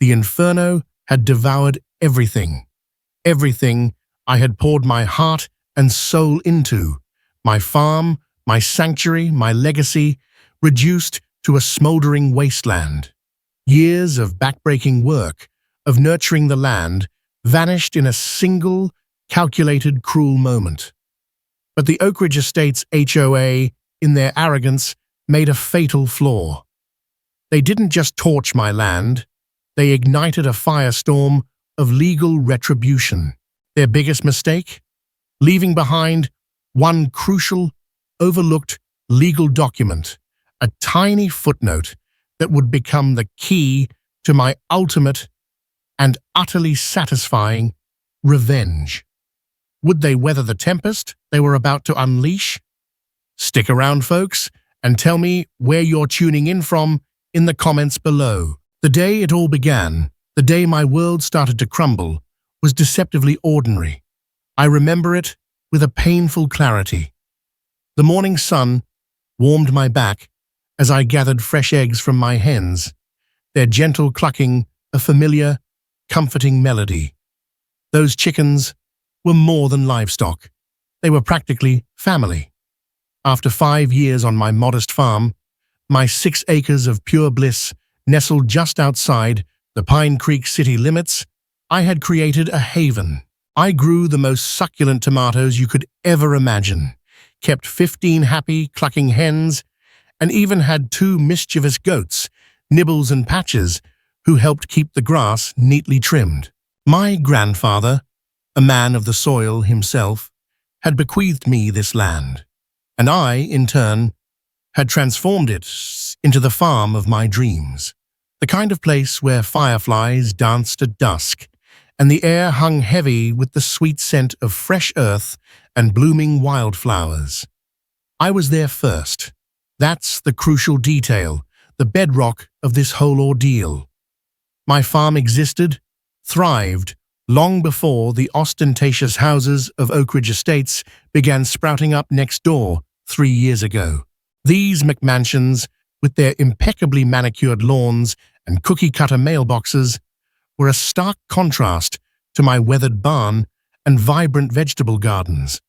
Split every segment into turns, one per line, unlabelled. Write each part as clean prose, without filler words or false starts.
The inferno had devoured everything. Everything I had poured my heart and soul into. My farm, my sanctuary, my legacy, reduced to a smoldering wasteland. Years of backbreaking work, of nurturing the land, vanished in a single, calculated, cruel moment. But the Oak Ridge Estates HOA, in their arrogance, made a fatal flaw. They didn't just torch my land, they ignited a firestorm of legal retribution. Their biggest mistake? Leaving behind one crucial, overlooked legal document, a tiny footnote that would become the key to my ultimate and utterly satisfying revenge. Would they weather the tempest they were about to unleash? Stick around, folks, and tell me where you're tuning in from in the comments below. The day it all began, the day my world started to crumble, was deceptively ordinary. I remember it with a painful clarity. The morning sun warmed my back as I gathered fresh eggs from my hens, their gentle clucking a familiar, comforting melody. Those chickens were more than livestock. They were practically family. After 5 years on my modest farm, my 6 acres of pure bliss nestled just outside the Pine Creek city limits, I had created a haven. I grew the most succulent tomatoes you could ever imagine, kept 15 happy, clucking hens, and even had 2 mischievous goats, Nibbles and Patches, who helped keep the grass neatly trimmed. My grandfather, a man of the soil himself, had bequeathed me this land, and I, in turn, had transformed it into the farm of my dreams, the kind of place where fireflies danced at dusk, and the air hung heavy with the sweet scent of fresh earth and blooming wildflowers. I was there first. That's the crucial detail, the bedrock of this whole ordeal. My farm existed, thrived, long before the ostentatious houses of Oak Ridge Estates began sprouting up next door 3 years ago. These McMansions, with their impeccably manicured lawns and cookie-cutter mailboxes, were a stark contrast to my weathered barn and vibrant vegetable gardens.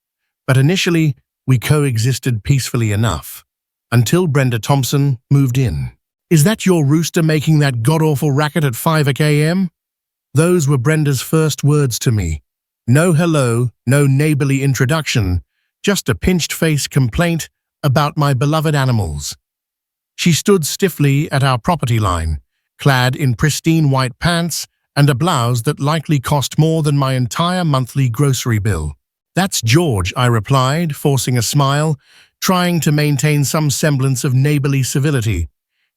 But initially, we coexisted peacefully enough, until Brenda Thompson moved in. "Is that your rooster making that god-awful racket at 5 a.m.? Those were Brenda's first words to me. No hello, no neighborly introduction, just a pinched-face complaint about my beloved animals. She stood stiffly at our property line, clad in pristine white pants and a blouse that likely cost more than my entire monthly grocery bill. "That's George," I replied, forcing a smile, trying to maintain some semblance of neighborly civility.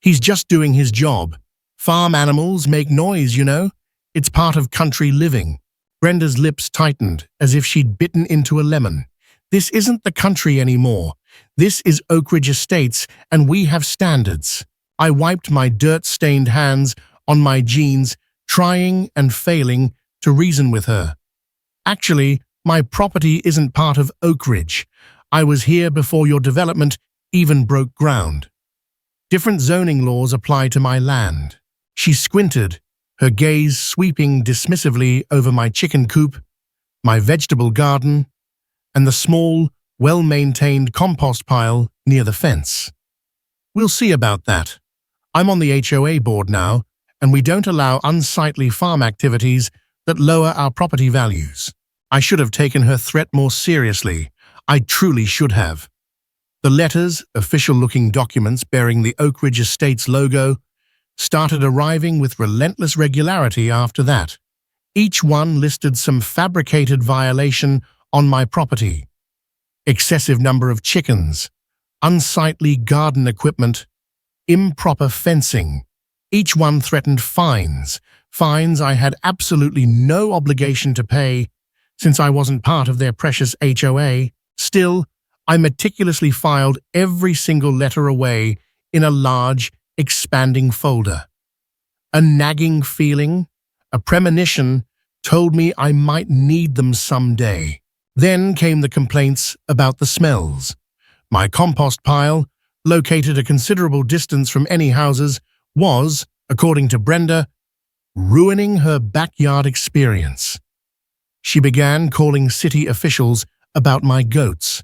"He's just doing his job. Farm animals make noise, you know. It's part of country living." Brenda's lips tightened, as if she'd bitten into a lemon. "This isn't the country anymore. This is Oak Ridge Estates, and we have standards." I wiped my dirt-stained hands on my jeans, trying and failing to reason with her. "Actually, my property isn't part of Oak Ridge. I was here before your development even broke ground. Different zoning laws apply to my land." She squinted, her gaze sweeping dismissively over my chicken coop, my vegetable garden, and the small, well-maintained compost pile near the fence. "We'll see about that. I'm on the HOA board now, and we don't allow unsightly farm activities that lower our property values." I should have taken her threat more seriously. I truly should have. The letters, official-looking documents bearing the Oak Ridge Estates logo, started arriving with relentless regularity after that. Each one listed some fabricated violation on my property. Excessive number of chickens, unsightly garden equipment, improper fencing. Each one threatened fines I had absolutely no obligation to pay since I wasn't part of their precious HOA. Still, I meticulously filed every single letter away in a large, expanding folder. A nagging feeling, a premonition, told me I might need them someday. Then came the complaints about the smells. My compost pile, located a considerable distance from any houses, was, according to Brenda, ruining her backyard experience. She began calling city officials about my goats.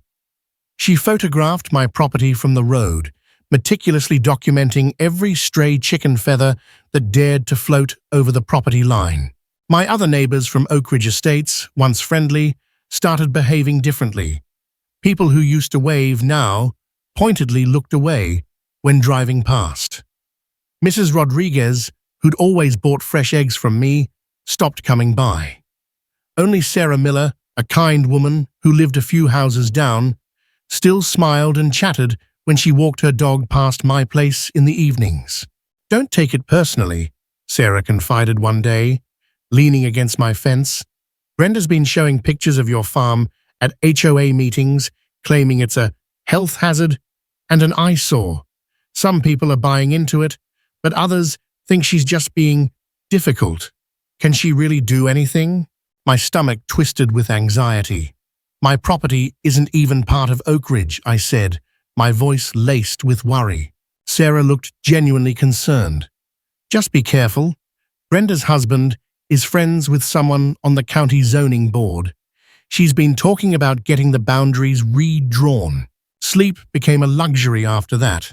She photographed my property from the road, meticulously documenting every stray chicken feather that dared to float over the property line. My other neighbors from Oak Ridge Estates, once friendly, started behaving differently. People who used to wave now pointedly looked away when driving past. Mrs. Rodriguez, who'd always bought fresh eggs from me, stopped coming by. Only Sarah Miller, a kind woman who lived a few houses down, still smiled and chatted when she walked her dog past my place in the evenings. "Don't take it personally," Sarah confided one day, leaning against my fence. "Brenda's been showing pictures of your farm at HOA meetings, claiming it's a health hazard and an eyesore. Some people are buying into it, but others think she's just being difficult. Can she really do anything?" My stomach twisted with anxiety. "My property isn't even part of Oak Ridge," I said, my voice laced with worry. Sarah looked genuinely concerned. "Just be careful. Brenda's husband is friends with someone on the county zoning board. She's been talking about getting the boundaries redrawn." Sleep became a luxury after that.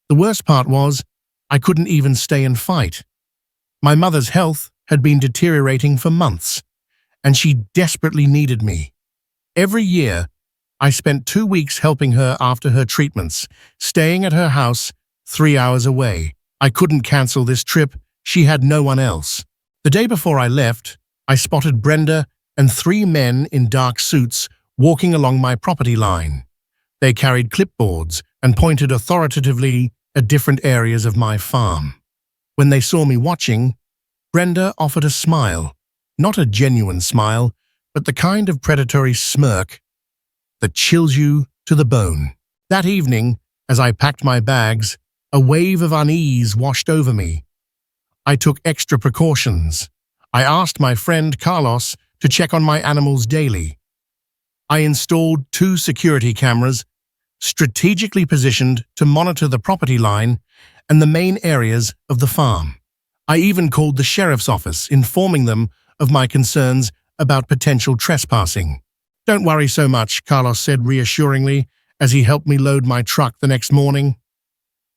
The worst part was, I couldn't even stay and fight. My mother's health had been deteriorating for months, and she desperately needed me. Every year, I spent 2 weeks helping her after her treatments, staying at her house 3 hours away. I couldn't cancel this trip. She had no one else. The day before I left, I spotted Brenda and 3 men in dark suits walking along my property line. They carried clipboards and pointed authoritatively at different areas of my farm. When they saw me watching, Brenda offered a smile, not a genuine smile, but the kind of predatory smirk that chills you to the bone. That evening, as I packed my bags, a wave of unease washed over me. I took extra precautions. I asked my friend Carlos to check on my animals daily. I installed 2 security cameras, strategically positioned to monitor the property line and the main areas of the farm. I even called the sheriff's office, informing them of my concerns about potential trespassing. "Don't worry so much," Carlos said reassuringly as he helped me load my truck the next morning.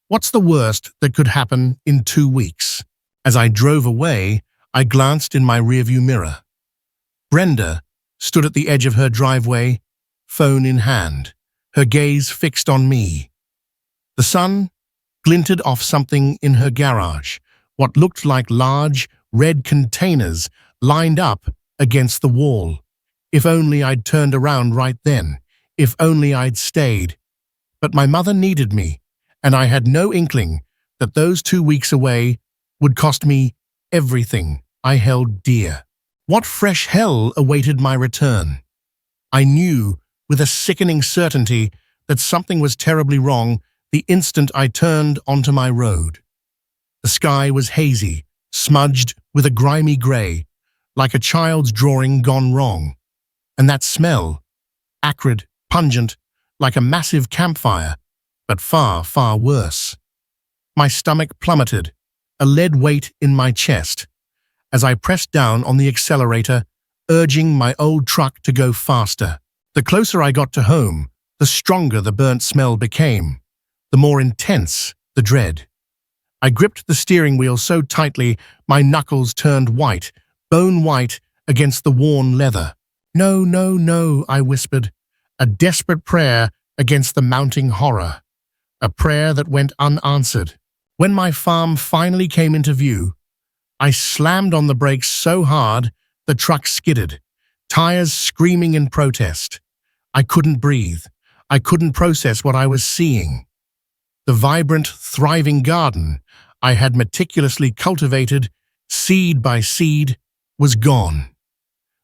"What's the worst that could happen in 2 weeks?" As I drove away, I glanced in my rearview mirror. Brenda stood at the edge of her driveway, phone in hand, her gaze fixed on me. The sun glinted off something in her garage, what looked like large, red containers lined up against the wall. If only I'd turned around right then. If only I'd stayed. But my mother needed me, and I had no inkling that those 2 weeks away would cost me everything I held dear. What fresh hell awaited my return? I knew with a sickening certainty that something was terribly wrong the instant I turned onto my road. The sky was hazy, smudged with a grimy gray, like a child's drawing gone wrong. And that smell, acrid, pungent, like a massive campfire, but far, far worse. My stomach plummeted, a lead weight in my chest, as I pressed down on the accelerator, urging my old truck to go faster. The closer I got to home, the stronger the burnt smell became, the more intense the dread. I gripped the steering wheel so tightly my knuckles turned white, bone white against the worn leather. "No, no, no," I whispered, a desperate prayer against the mounting horror, a prayer that went unanswered. When my farm finally came into view, I slammed on the brakes so hard the truck skidded, tires screaming in protest. I couldn't breathe. I couldn't process what I was seeing. The vibrant, thriving garden I had meticulously cultivated, seed by seed, was gone.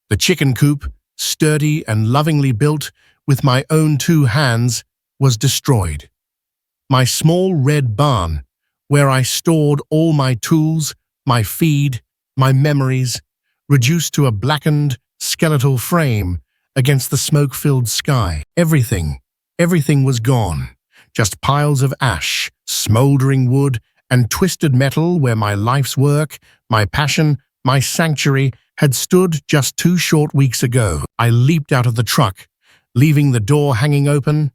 The chicken coop, sturdy and lovingly built with my own 2 hands, was destroyed. My small red barn, where I stored all my tools, my feed, my memories, reduced to a blackened, skeletal frame against the smoke-filled sky. Everything was gone. Just piles of ash, smoldering wood, and twisted metal where my life's work, my passion, my sanctuary had stood just 2 short weeks ago. I leaped out of the truck, leaving the door hanging open,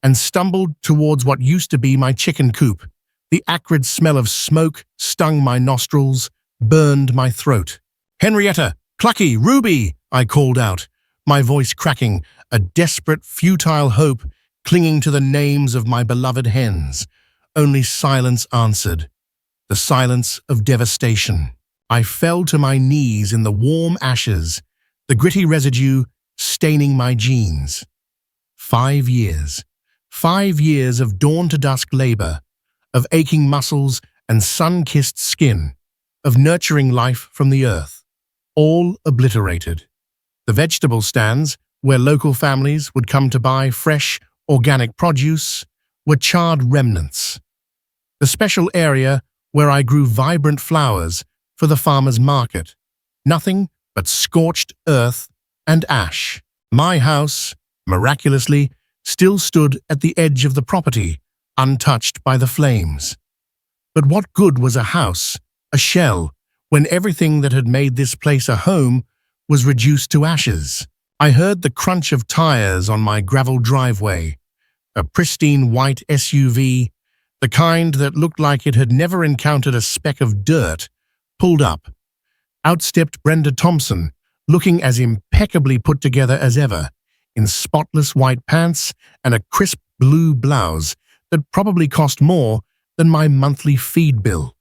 and stumbled towards what used to be my chicken coop. The acrid smell of smoke stung my nostrils, burned my throat. "Henrietta! Clucky! Ruby!" I called out, my voice cracking, a desperate, futile hope clinging to the names of my beloved hens. Only silence answered, the silence of devastation. I fell to my knees in the warm ashes, the gritty residue staining my jeans. 5 years. 5 years of dawn-to-dusk labor, of aching muscles and sun-kissed skin, of nurturing life from the earth, all obliterated. The vegetable stands, where local families would come to buy fresh, organic produce, were charred remnants. The special area where I grew vibrant flowers for the farmer's market, nothing but scorched earth and ash. My house, miraculously, still stood at the edge of the property, untouched by the flames. But what good was a house, a shell, when everything that had made this place a home was reduced to ashes? I heard the crunch of tires on my gravel driveway. A pristine white SUV, the kind that looked like it had never encountered a speck of dirt, pulled up. Out stepped Brenda Thompson, looking as impeccably put together as ever, in spotless white pants and a crisp blue blouse that probably cost more than my monthly feed bill.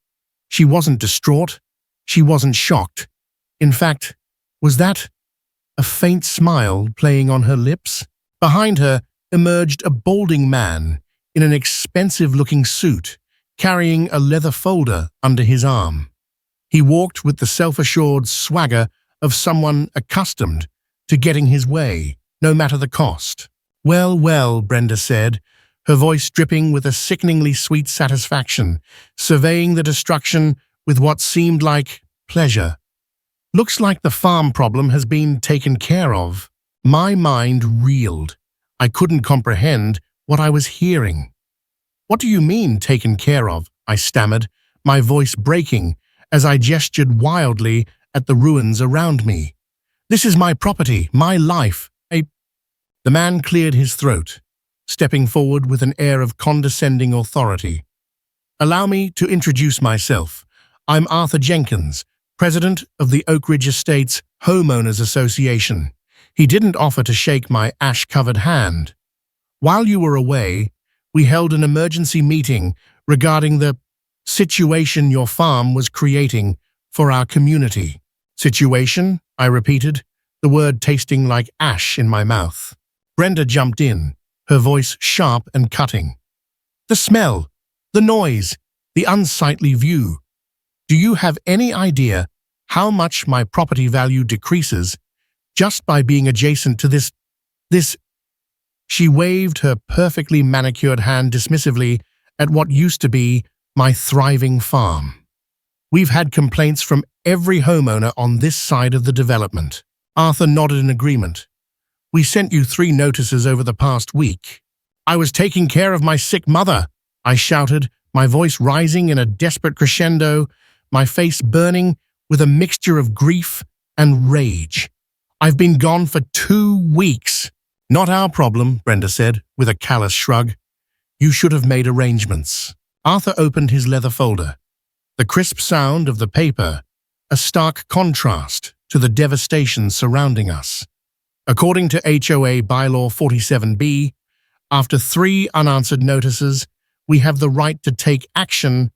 She wasn't distraught. She wasn't shocked. In fact, was that a faint smile playing on her lips? Behind her emerged a balding man in an expensive-looking suit, carrying a leather folder under his arm. He walked with the self-assured swagger of someone accustomed to getting his way, no matter the cost. "Well, well," Brenda said, her voice dripping with a sickeningly sweet satisfaction, surveying the destruction with what seemed like pleasure. "Looks like the farm problem has been taken care of." My mind reeled. I couldn't comprehend what I was hearing. "What do you mean, taken care of?" I stammered, my voice breaking as I gestured wildly at the ruins around me. "This is my property, my life." The man cleared his throat, stepping forward with an air of condescending authority. "Allow me to introduce myself. I'm Arthur Jenkins, president of the Oak Ridge Estates Homeowners Association." He didn't offer to shake my ash-covered hand. "While you were away, we held an emergency meeting regarding the situation your farm was creating for our community." "Situation?" I repeated, the word tasting like ash in my mouth. Brenda jumped in, her voice sharp and cutting. "The smell, the noise, the unsightly view. Do you have any idea how much my property value decreases just by being adjacent to this? She waved her perfectly manicured hand dismissively at what used to be my thriving farm. "We've had complaints from every homeowner on this side of the development." Arthur nodded in agreement. "We sent you 3 notices over the past week." "I was taking care of my sick mother," I shouted, my voice rising in a desperate crescendo, my face burning with a mixture of grief and rage. "I've been gone for 2 weeks." "Not our problem," Brenda said, with a callous shrug. "You should have made arrangements." Arthur opened his leather folder. The crisp sound of the paper, a stark contrast to the devastation surrounding us. According to HOA Bylaw 47B, after 3 unanswered notices, we have the right to take action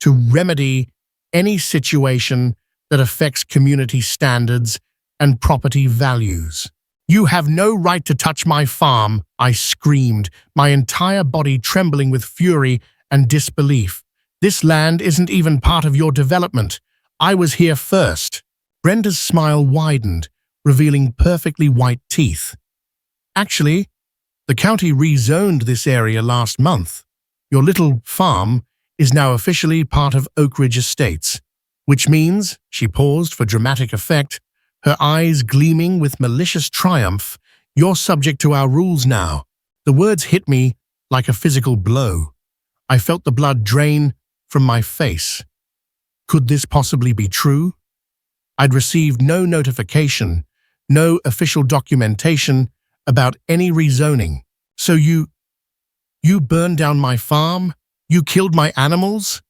to remedy any situation that affects community standards and property values. "You have no right to touch my farm," I screamed, my entire body trembling with fury and disbelief. "This land isn't even part of your development. I was here first." Brenda's smile widened, revealing perfectly white teeth. "Actually, the county rezoned this area last month. Your little farm is now officially part of Oak Ridge Estates, which means," she paused for dramatic effect, her eyes gleaming with malicious triumph, "you're subject to our rules now." The words hit me like a physical blow. I felt the blood drain from my face. Could this possibly be true? I'd received no notification, no official documentation about any rezoning. So you burned down my farm? You killed my animals?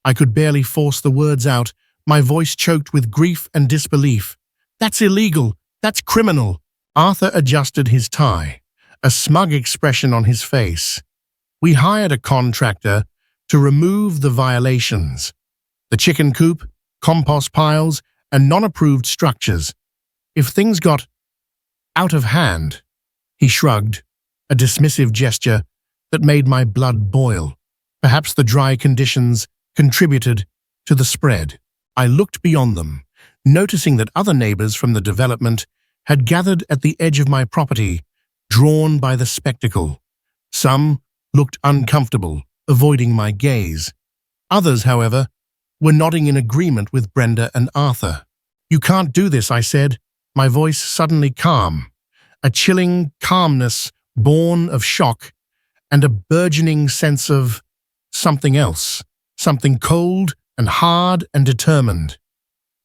I could barely force the words out, my voice choked with grief and disbelief. That's illegal. That's criminal. Arthur adjusted his tie, a smug expression on his face. We hired a contractor to remove the violations. The chicken coop, compost piles, and non-approved structures. If things got out of hand, he shrugged, a dismissive gesture that made my blood boil. Perhaps the dry conditions contributed to the spread. I looked beyond them, noticing that other neighbors from the development had gathered at the edge of my property, drawn by the spectacle. Some looked uncomfortable, avoiding my gaze. Others, however, were nodding in agreement with Brenda and Arthur. You can't do this, I said, my voice suddenly calm, a chilling calmness born of shock and a burgeoning sense of something else, something cold and hard and determined.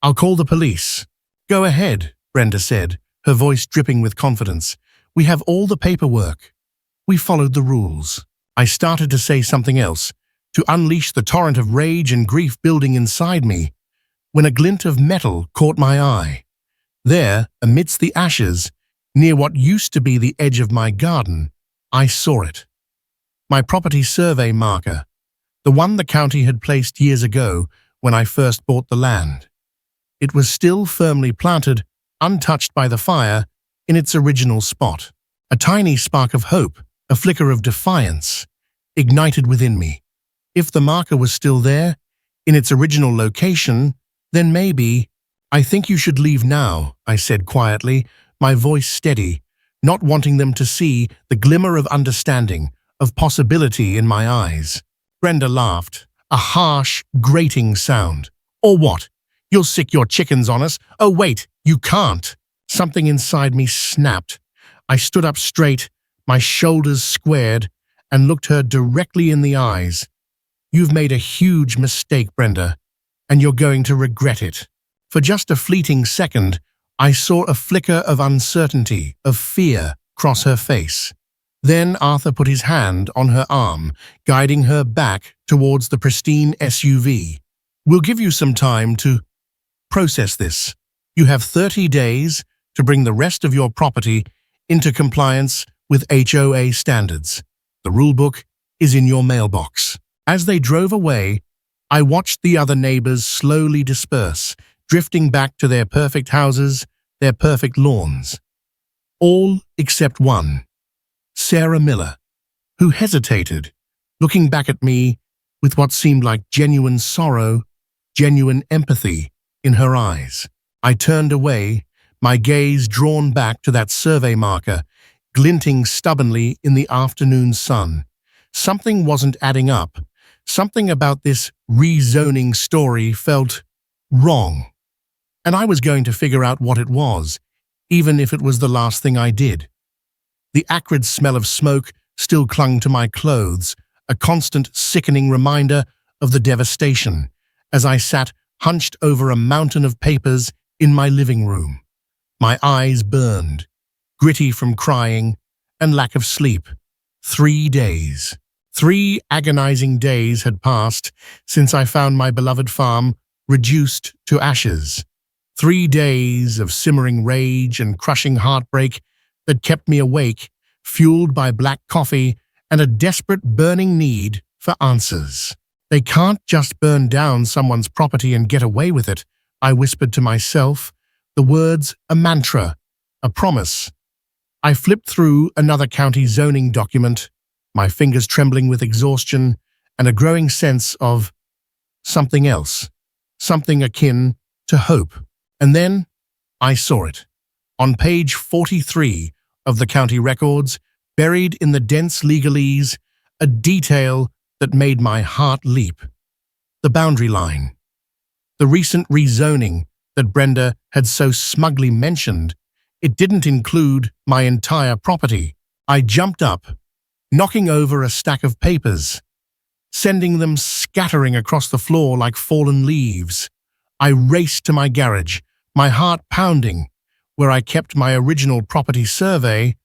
I'll call the police. Go ahead, Brenda said, her voice dripping with confidence. We have all the paperwork. We followed the rules. I started to say something else, to unleash the torrent of rage and grief building inside me, when a glint of metal caught my eye. There, amidst the ashes, near what used to be the edge of my garden, I saw it. My property survey marker, the one the county had placed years ago when I first bought the land. It was still firmly planted, untouched by the fire, in its original spot. A tiny spark of hope, a flicker of defiance, ignited within me. If the marker was still there, in its original location, then maybe— I think you should leave now, I said quietly, my voice steady, not wanting them to see the glimmer of understanding, of possibility in my eyes. Brenda laughed, a harsh, grating sound. Or what? You'll sick your chickens on us? Oh wait, you can't. Something inside me snapped. I stood up straight, my shoulders squared, and looked her directly in the eyes. You've made a huge mistake, Brenda, and you're going to regret it. For just a fleeting second, I saw a flicker of uncertainty, of fear, cross her face. Then Arthur put his hand on her arm, guiding her back towards the pristine SUV. We'll give you some time to process this. You have 30 days to bring the rest of your property into compliance with HOA standards. The rulebook is in your mailbox. As they drove away, I watched the other neighbors slowly disperse, drifting back to their perfect houses, their perfect lawns. All except one, Sarah Miller, who hesitated, looking back at me with what seemed like genuine sorrow, genuine empathy in her eyes. I turned away, my gaze drawn back to that survey marker, glinting stubbornly in the afternoon sun. Something wasn't adding up. Something about this rezoning story felt wrong. And I was going to figure out what it was, even if it was the last thing I did. The acrid smell of smoke still clung to my clothes, a constant sickening reminder of the devastation, as I sat hunched over a mountain of papers in my living room. My eyes burned, gritty from crying and lack of sleep. 3 days. 3 agonizing days had passed since I found my beloved farm reduced to ashes. 3 days of simmering rage and crushing heartbreak that kept me awake, fueled by black coffee and a desperate burning need for answers. They can't just burn down someone's property and get away with it, I whispered to myself, the words a mantra, a promise. I flipped through another county zoning document, my fingers trembling with exhaustion and a growing sense of something else, something akin to hope. And then I saw it. On page 43 of the county records, buried in the dense legalese, a detail that made my heart leap. The boundary line. The recent rezoning that Brenda had so smugly mentioned, it didn't include my entire property. I jumped up, knocking over a stack of papers. sending them scattering across the floor like fallen leaves. I raced to my garage, my heart pounding, where I kept my original property survey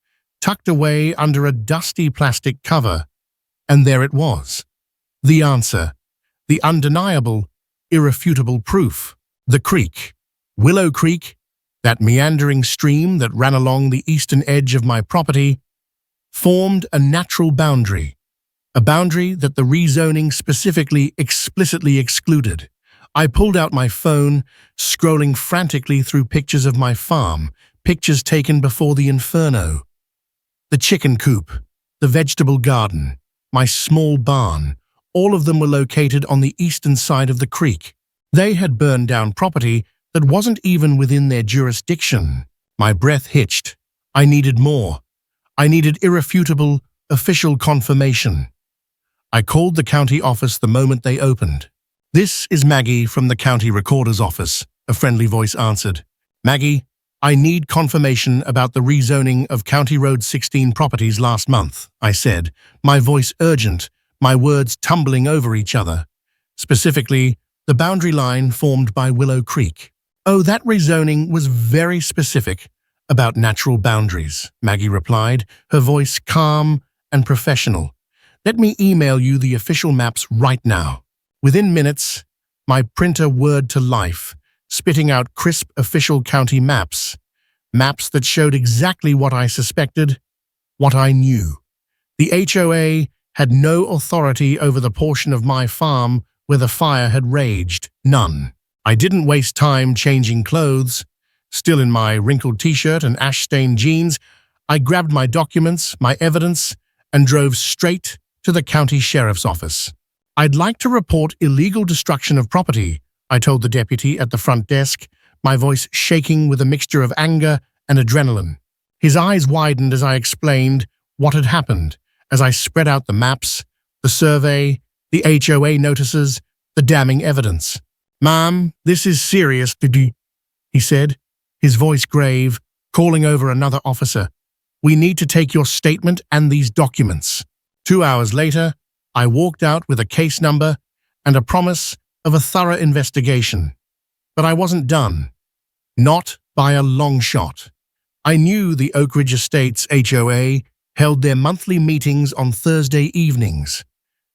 tucked away under a dusty plastic cover. And there it was. The answer. The undeniable, irrefutable proof. The creek. Willow Creek, that meandering stream that ran along the eastern edge of my property, formed a natural boundary. A boundary that the rezoning specifically, explicitly excluded. I pulled out my phone, scrolling frantically through pictures of my farm, pictures taken before the inferno. The chicken coop, the vegetable garden, my small barn, all of them were located on the eastern side of the creek. They had burned down property that wasn't even within their jurisdiction. My breath hitched. I needed more. I needed irrefutable, official confirmation. I called the county office the moment they opened. "This is Maggie from the county recorder's office," a friendly voice answered. "Maggie, I need confirmation about the rezoning of County Road 16 properties last month," I said, my voice urgent, my words tumbling over each other. Specifically, the boundary line formed by Willow Creek. "Oh, that rezoning was very specific about natural boundaries," Maggie replied, her voice calm and professional. "Let me email you the official maps right now." Within minutes, my printer whirred to life, spitting out crisp official county maps. Maps that showed exactly what I suspected, what I knew. The HOA had no authority over the portion of my farm where the fire had raged. None. I didn't waste time changing clothes. Still in my wrinkled t-shirt and ash-stained jeans, I grabbed my documents, my evidence, and drove straight to the county sheriff's office. "I'd like to report illegal destruction of property," I told the deputy at the front desk, my voice shaking with a mixture of anger and adrenaline. His eyes widened as I explained what had happened, as I spread out the maps, the survey, the HOA notices, the damning evidence. "Ma'am, this is serious," he said, his voice grave, calling over another officer. "We need to take your statement and these documents." 2 hours later, I walked out with a case number and a promise of a thorough investigation. But I wasn't done. Not by a long shot. I knew the Oak Ridge Estates HOA held their monthly meetings on Thursday evenings,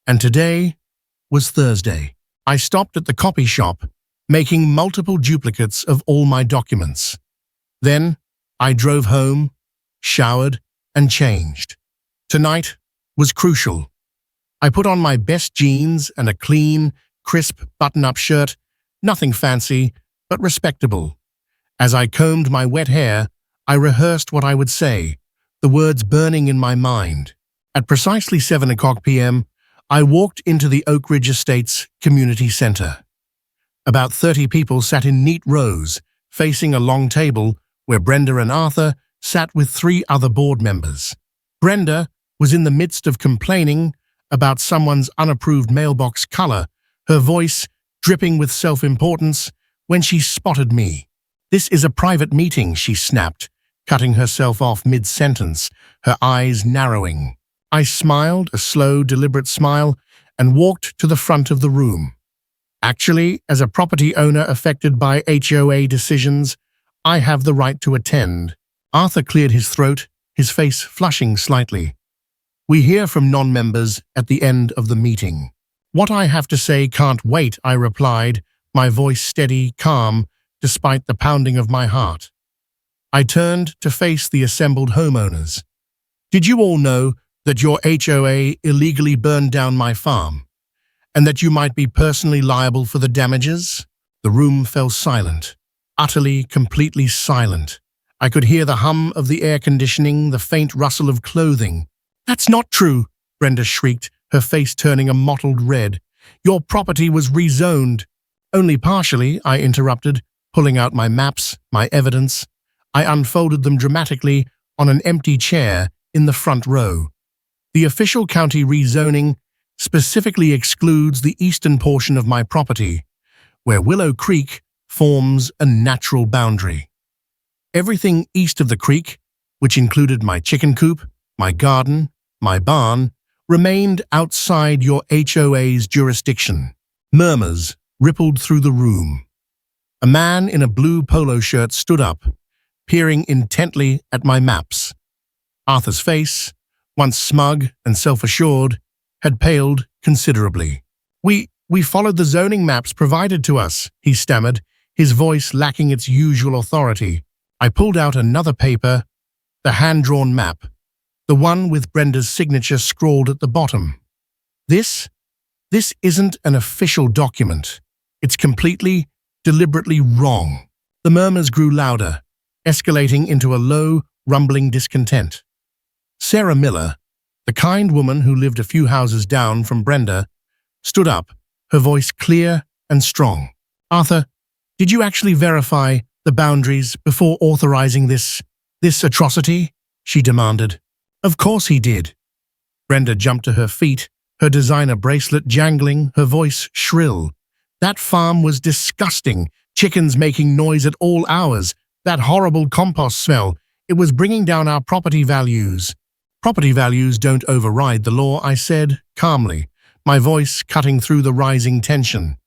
and today was Thursday. I stopped at the copy shop, making multiple duplicates of all my documents. Then I drove home, showered, and changed. Tonight was crucial. I put on my best jeans and a clean, crisp button-up shirt, nothing fancy, but respectable. As I combed my wet hair, I rehearsed what I would say, the words burning in my mind. At precisely 7 p.m., I walked into the Oak Ridge Estates Community Center. About 30 people sat in neat rows, facing a long table where Brenda and Arthur sat with 3 other board members. Brenda was in the midst of complaining about someone's unapproved mailbox color, her voice dripping with self-importance, when she spotted me. "This is a private meeting," she snapped, cutting herself off mid-sentence, her eyes narrowing. I smiled, a slow, deliberate smile, and walked to the front of the room. "Actually, as a property owner affected by HOA decisions, I have the right to attend." Arthur cleared his throat, his face flushing slightly. "We hear from non-members at the end of the meeting." "What I have to say can't wait," I replied, my voice steady, calm, despite the pounding of my heart. I turned to face the assembled homeowners. "Did you all know that your HOA illegally burned down my farm, and that you might be personally liable for the damages?" The room fell silent, utterly, completely silent. I could hear the hum of the air conditioning, the faint rustle of clothing. "That's not true," Brenda shrieked, her face turning a mottled red. "Your property was rezoned." "Only partially," I interrupted, pulling out my maps, my evidence. I unfolded them dramatically on an empty chair in the front row. "The official county rezoning specifically excludes the eastern portion of my property, where Willow Creek forms a natural boundary. Everything east of the creek, which included my chicken coop, my garden, my barn, remained outside your HOA's jurisdiction. Murmurs rippled through the room. A man in a blue polo shirt stood up, peering intently at my maps. Arthur's face, once smug and self-assured, had paled considerably. We followed the zoning maps provided to us," he stammered, his voice lacking its usual authority. I pulled out another paper, the hand-drawn map, the one with Brenda's signature scrawled at the bottom. This isn't an official document. It's completely, deliberately wrong." The murmurs grew louder, escalating into a low, rumbling discontent. Sarah Miller, the kind woman who lived a few houses down from Brenda, stood up, her voice clear and strong. "Arthur, did you actually verify the boundaries before authorizing this atrocity?" she demanded. "Of course he did." Brenda jumped to her feet, her designer bracelet jangling, her voice shrill. "That farm was disgusting, chickens making noise at all hours, that horrible compost smell. It was bringing down our property values." "Property values don't override the law," I said, calmly, my voice cutting through the rising tension.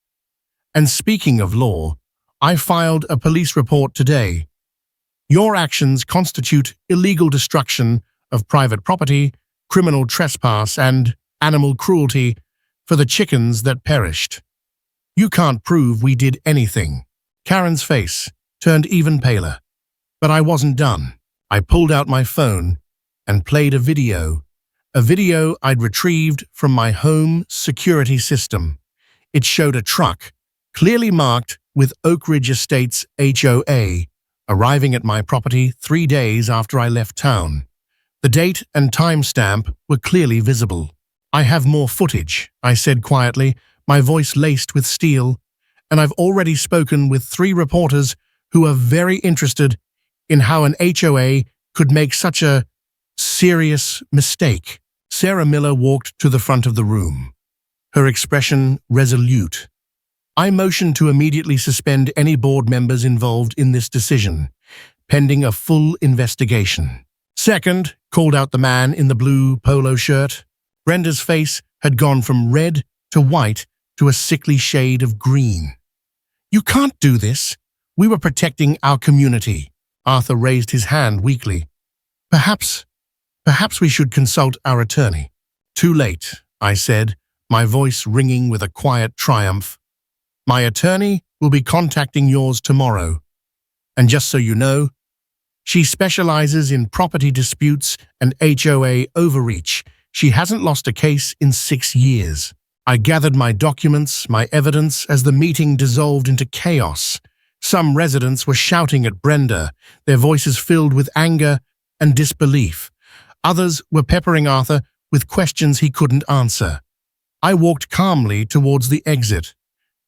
"And speaking of law, I filed a police report today. Your actions constitute illegal destruction of private property, criminal trespass, and animal cruelty for the chickens that perished. You can't prove we did anything." Karen's face turned even paler. But I wasn't done. I pulled out my phone and played a video I'd retrieved from my home security system. It showed a truck, clearly marked with Oak Ridge Estates HOA, arriving at my property 3 days after I left town. The date and timestamp were clearly visible. "I have more footage," I said quietly, my voice laced with steel, "and I've already spoken with 3 reporters who are very interested in how an HOA could make such a serious mistake." Sarah Miller walked to the front of the room, her expression resolute. "I motion to immediately suspend any board members involved in this decision, pending a full investigation." "Second," called out the man in the blue polo shirt. Brenda's face had gone from red to white to a sickly shade of green. "You can't do this. We were protecting our community." Arthur raised his hand weakly. Perhaps we should consult our attorney." "Too late," I said, my voice ringing with a quiet triumph. "My attorney will be contacting yours tomorrow. And just so you know, she specializes in property disputes and HOA overreach. She hasn't lost a case in 6 years." I gathered my documents, my evidence, as the meeting dissolved into chaos. Some residents were shouting at Brenda, their voices filled with anger and disbelief. Others were peppering Arthur with questions he couldn't answer. I walked calmly towards the exit,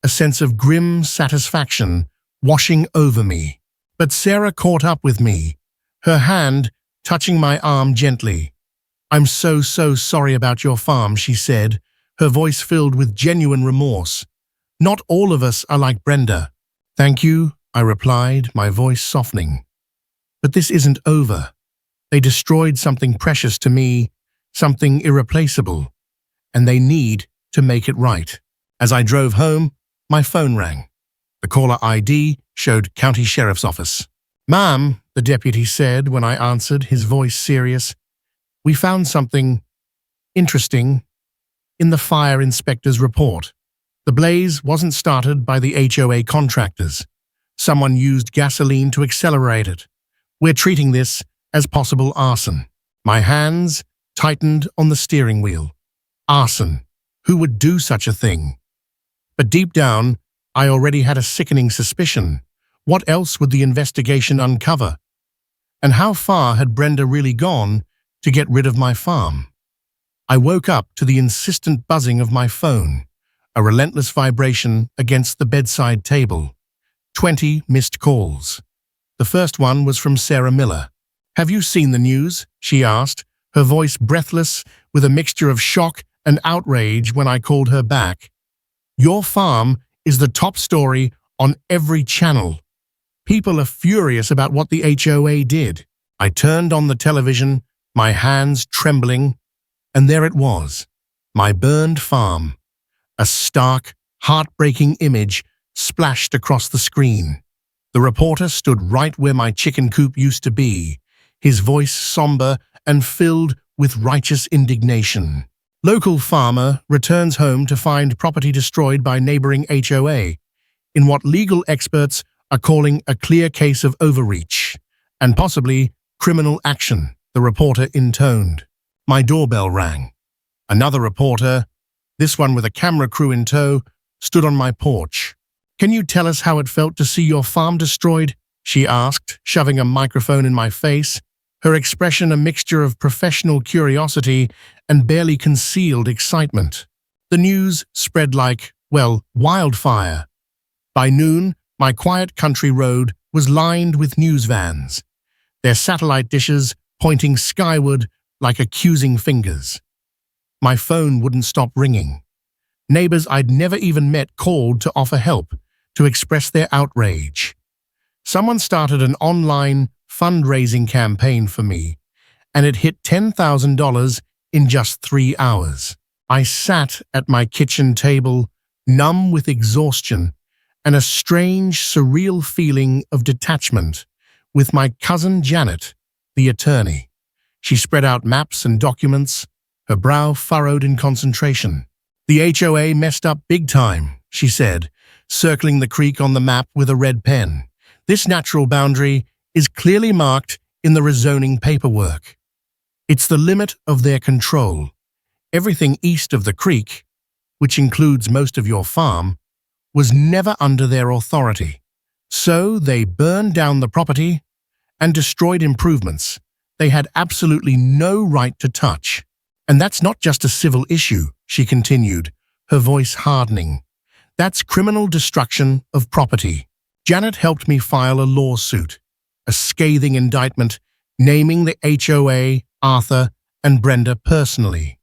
a sense of grim satisfaction washing over me. But Sarah caught up with me, her hand touching my arm gently. "I'm so sorry about your farm," she said, her voice filled with genuine remorse. "Not all of us are like Brenda." "Thank you," I replied, my voice softening. "But this isn't over. They destroyed something precious to me, something irreplaceable, and they need to make it right." As I drove home, my phone rang. The caller ID showed County Sheriff's Office. "Ma'am," the deputy said when I answered, his voice serious, "we found something interesting in the fire inspector's report. The blaze wasn't started by the HOA contractors. Someone used gasoline to accelerate it. We're treating this as possible arson." My hands tightened on the steering wheel. Arson. Who would do such a thing? But deep down, I already had a sickening suspicion. What else would the investigation uncover? And how far had Brenda really gone to get rid of my farm? I woke up to the insistent buzzing of my phone, a relentless vibration against the bedside table. 20 missed calls. The first one was from Sarah Miller. "Have you seen the news?" she asked, her voice breathless with a mixture of shock and outrage when I called her back. "Your farm is the top story on every channel. People are furious about what the HOA did." I turned on the television, my hands trembling. And there it was, my burned farm. A stark, heartbreaking image splashed across the screen. The reporter stood right where my chicken coop used to be, his voice somber and filled with righteous indignation. Local farmer returns home to find property destroyed by neighboring HOA, in what legal experts are calling a clear case of overreach, and possibly criminal action, the reporter intoned. My doorbell rang. Another reporter, this one with a camera crew in tow, stood on my porch. "Can you tell us how it felt to see your farm destroyed?" she asked, shoving a microphone in my face, her expression a mixture of professional curiosity and barely concealed excitement. The news spread like, well, wildfire. By noon, my quiet country road was lined with news vans, their satellite dishes pointing skyward like accusing fingers. My phone wouldn't stop ringing. Neighbors I'd never even met called to offer help, to express their outrage. Someone started an online fundraising campaign for me, and it hit $10,000 in just 3 hours. I sat at my kitchen table, numb with exhaustion and a strange, surreal feeling of detachment, with my cousin Janet, the attorney. She spread out maps and documents, her brow furrowed in concentration. "The HOA messed up big time," she said, circling the creek on the map with a red pen. "This natural boundary is clearly marked in the rezoning paperwork. It's the limit of their control. Everything east of the creek, which includes most of your farm, was never under their authority. So they burned down the property and destroyed improvements they had absolutely no right to touch. And that's not just a civil issue," she continued, her voice hardening. "That's criminal destruction of property." Janet helped me file a lawsuit, a scathing indictment naming the HOA, Arthur, and Brenda personally.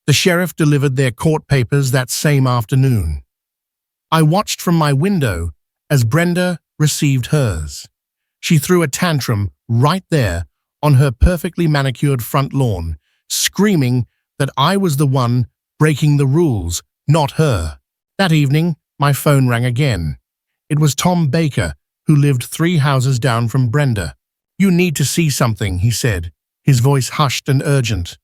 The sheriff delivered their court papers that same afternoon. I watched from my window as Brenda received hers. She threw a tantrum right there on her perfectly manicured front lawn, screaming that I was the one breaking the rules, not her. That evening, my phone rang again. It was Tom Baker, who lived 3 houses down from Brenda. "You need to see something," he said, his voice hushed and urgent.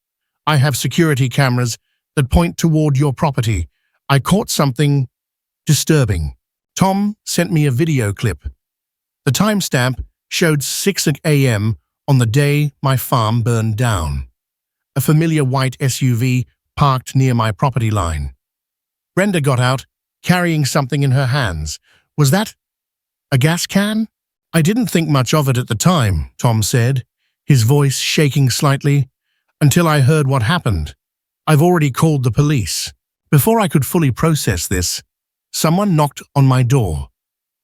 "I have security cameras that point toward your property. I caught something disturbing." Tom sent me a video clip. The timestamp showed 6 a.m. on the day my farm burned down. A familiar white SUV parked near my property line. Brenda got out, carrying something in her hands. "Was that a gas can?" "I didn't think much of it at the time," Tom said, his voice shaking slightly, "until I heard what happened. I've already called the police." Before I could fully process this, someone knocked on my door.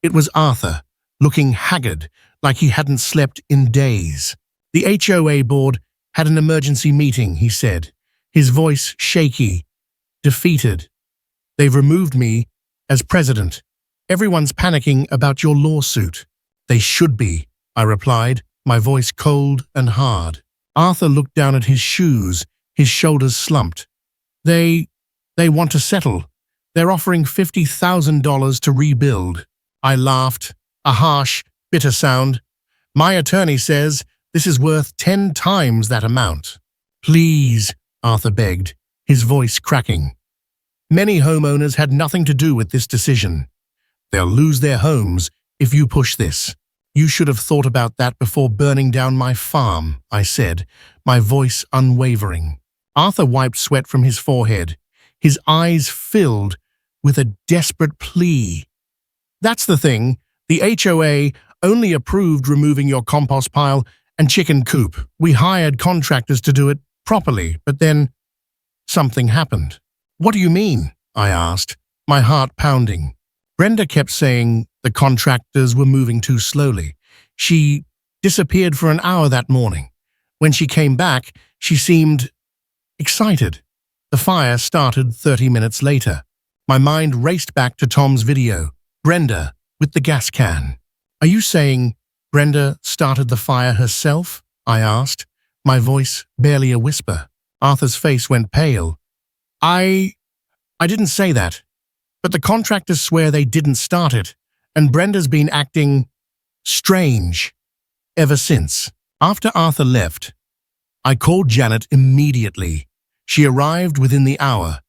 It was Arthur, looking haggard, like he hadn't slept in days. "The HOA board had an emergency meeting," he said, his voice shaky, defeated. "They've removed me as president. Everyone's panicking about your lawsuit." "They should be," I replied, my voice cold and hard. Arthur looked down at his shoes, his shoulders slumped. They want to settle. They're offering $50,000 to rebuild." I laughed, a harsh, bitter sound. "My attorney says this is worth 10 times that amount." "Please," Arthur begged, his voice cracking. "Many homeowners had nothing to do with this decision. They'll lose their homes if you push this. You should have thought about that before burning down my farm," I said, my voice unwavering. Arthur wiped sweat from his forehead, his eyes filled with a desperate plea. "That's the thing. The HOA only approved removing your compost pile and chicken coop. We hired contractors to do it properly, but then something happened." "What do you mean?" I asked, my heart pounding. Brenda kept saying the contractors were moving too slowly. She disappeared for an hour that morning. When she came back, she seemed excited. The fire started 30 minutes later. My mind raced back to Tom's video. Brenda with the gas can. "Are you saying Brenda started the fire herself?" I asked, my voice barely a whisper. Arthur's face went pale. I didn't say that, but the contractors swear they didn't start it, and Brenda's been acting strange ever since. After Arthur left, I called Janet immediately. She arrived within the hour,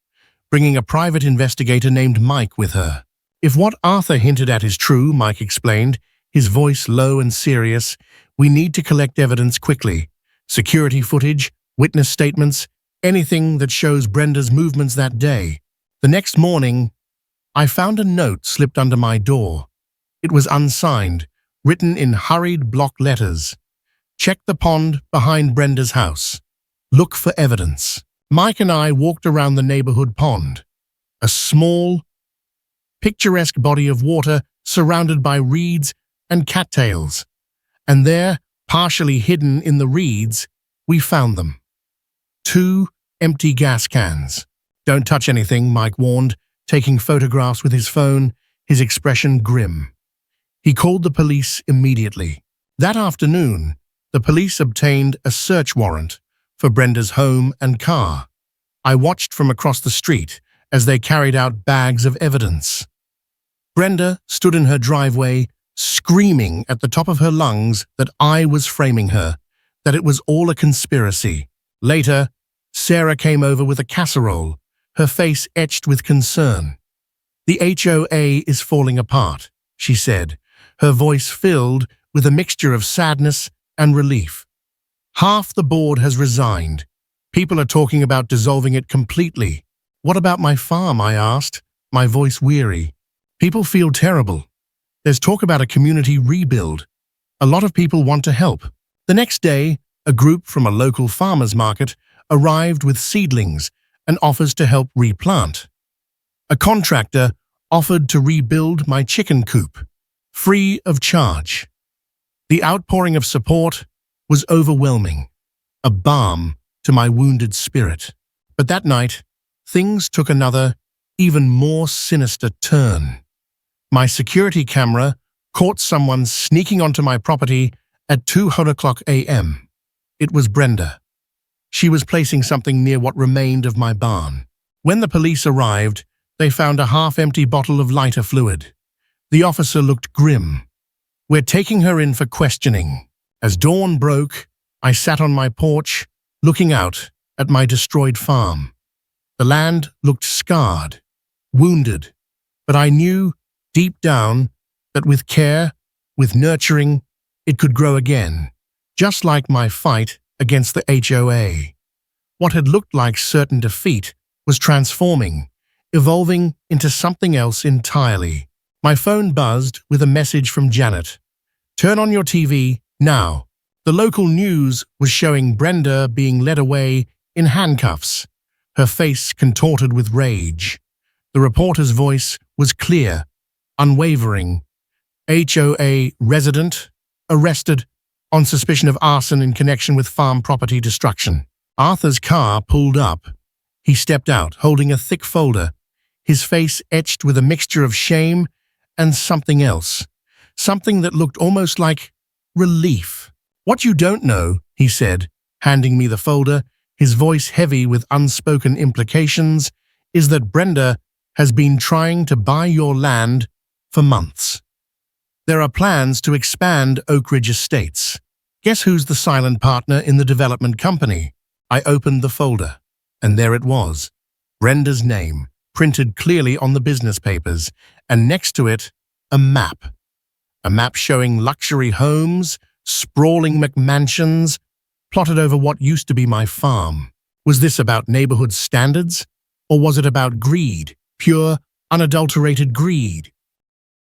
bringing a private investigator named Mike with her. If what Arthur hinted at is true, Mike explained, his voice low and serious, we need to collect evidence quickly. Security footage, witness statements, anything that shows Brenda's movements that day. The next morning, I found a note slipped under my door. It was unsigned, written in hurried block letters. Check the pond behind Brenda's house. Look for evidence. Mike and I walked around the neighborhood pond, a small, picturesque body of water surrounded by reeds and cattails. And there, partially hidden in the reeds, we found them. 2 empty gas cans. Don't touch anything, Mike warned, taking photographs with his phone, his expression grim. He called the police immediately. That afternoon, the police obtained a search warrant for Brenda's home and car. I watched from across the street as they carried out bags of evidence. Brenda stood in her driveway, screaming at the top of her lungs that I was framing her, that it was all a conspiracy. Later, Sarah came over with a casserole, her face etched with concern. The HOA is falling apart, she said, her voice filled with a mixture of sadness and relief. Half the board has resigned. People are talking about dissolving it completely. What about my farm, I asked, my voice weary. People feel terrible. There's talk about a community rebuild. A lot of people want to help. The next day, a group from a local farmer's market arrived with seedlings and offers to help replant. A contractor offered to rebuild my chicken coop, free of charge. The outpouring of support was overwhelming, a balm to my wounded spirit. But that night, things took another, even more sinister turn. My security camera caught someone sneaking onto my property at 2:00 a.m. It was Brenda. She was placing something near what remained of my barn. When the police arrived, they found a half-empty bottle of lighter fluid. The officer looked grim. We're taking her in for questioning. As dawn broke, I sat on my porch, looking out at my destroyed farm. The land looked scarred, wounded, but I knew deep down that with care, with nurturing, it could grow again, just like my fight against the HOA. What had looked like certain defeat was transforming, evolving into something else entirely. My phone buzzed with a message from Janet. Turn on your TV now. The local news was showing Brenda being led away in handcuffs, her face contorted with rage. The reporter's voice was clear, unwavering. HOA resident arrested on suspicion of arson in connection with farm property destruction. Arthur's car pulled up. He stepped out, holding a thick folder, his face etched with a mixture of shame and something else, something that looked almost like relief. What you don't know, he said, handing me the folder, his voice heavy with unspoken implications, is that Brenda has been trying to buy your land for months. There are plans to expand Oak Ridge Estates. Guess who's the silent partner in the development company? I opened the folder, and there it was, Brenda's name, printed clearly on the business papers, and next to it, a map. A map showing luxury homes, sprawling McMansions, plotted over what used to be my farm. Was this about neighborhood standards? Or was it about greed, pure, unadulterated greed?